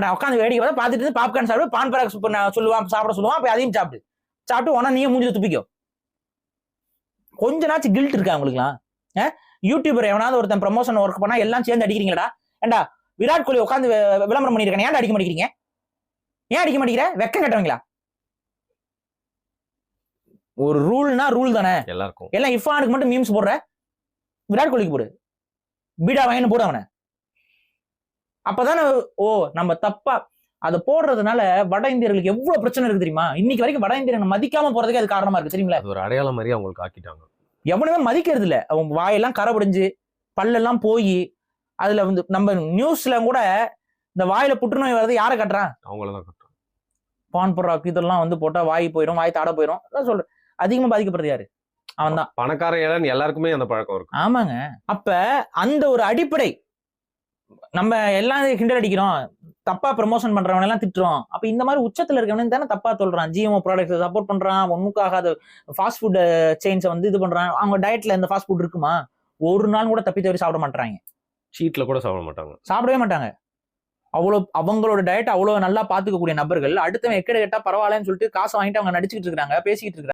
உட்காந்து வேடிக்கை பார்த்துட்டு பாப்கார்ன் சாப்பிடு, பான் பராக் சொல்லுவான் சாப்பிட சொல்லுவான், அப்ப அதையும் சாப்பிட்டு உடனே நீயே மூஞ்சில துப்பிக்கோ. கொஞ்ச நாச்சு கில்ட் இருக்கா உங்களுக்குலாம்? யூடியூபர் எவனாவது ஒருத்தன் ப்ரமோஷன் ஒர்க் பண்ணா எல்லாம் சேர்ந்து அடிக்கிறீங்களா? ஏண்டா விராட் கோலி உட்காந்து விளம்பரம் பண்ணிருக்கேன், ஏன் அடிக்க மாட்டேங்கிறீங்க? ஏன் அடிக்க மாட்டேங்கிற? வெக்கம் கட்டவங்களா? ஒரு ரூல்னா ரூல் தானே எல்லாருக்கும். எல்லாம் இஃபானுக்கு மட்டும் மீம்ஸ் போடுற, விராட் கோலிக்கு போடு, பீடா வாங்கின்னு போடு அவனை. அப்பதானே நம்ம தப்பா அதை போடுறதுனால வட இந்தியர்களுக்கு எவ்வளவு பிரச்சனை இருக்கு தெரியுமா? இன்னைக்கு வரைக்கும் வட இந்தியர்கள் மதிக்காம போறதுக்கு அது காரணமா இருக்கு தெரியுங்களா? ஒரு அடையாளம் மாதிரி அவங்களுக்கு ஆக்கிட்டாங்க. எவனுமே மதிக்கிறது இல்ல. அவங்க வாயெல்லாம் கரைபடிஞ்சு பல்லெல்லாம் போய் அதுல வந்து நம்ம நியூஸ்ல கூட இந்த வாயில புற்றுநோய் வர்றது யாரை கட்டுறான்? அவங்களதான் கட்டுறான். பான் பராக் இதெல்லாம் வந்து போட்டா வாய் போயிடும், வாய் தாட போயிடும். அதான் சொல்றேன், அதிகமா பாதிக்கப்படுறது யாரு? அவன் தான். பணக்கார ஏழை எல்லாருக்குமே அந்த பழக்கம் இருக்கு. ஆமாங்க. அப்ப அந்த ஒரு அடிப்படை நம்ம எல்லாம் கிண்டல் அடிக்கிறோம், தப்பா ப்ரமோஷன் பண்றவன் எல்லாம் திட்டுறோம். அப்ப இந்த மாதிரி உச்சத்துல இருக்கவனு தானே தப்பா சொல்றான். GMO ப்ராடக்ட்ஸ் சப்போர்ட் பண்றான், ஒண்ணுக்கு ஆகாத ஃபாஸ்ட் ஃபுட் செயின்ஸை வந்து இது பண்றான். அவங்க டயட்ல இந்த ஃபாஸ்ட் ஃபுட் இருக்குமா? ஒரு நாள் கூட தப்பி தவறி சாப்பிட மாட்டாங்க. சீட்ல கூட சாப்பிடவே மாட்டாங்க. அவ்வளவு அவங்களோட டயட் அவ்வளவு நல்லா பாத்துக்கக்கூடிய நபர்கள் அடுத்தவன் எக்கட கேட்டா பரவாயில்லன்னு சொல்லிட்டு காசு வாங்கிட்டு அவங்க நடிச்சுக்கிட்டு இருக்காங்க, பேசிக்கிட்டு இருக்காங்க.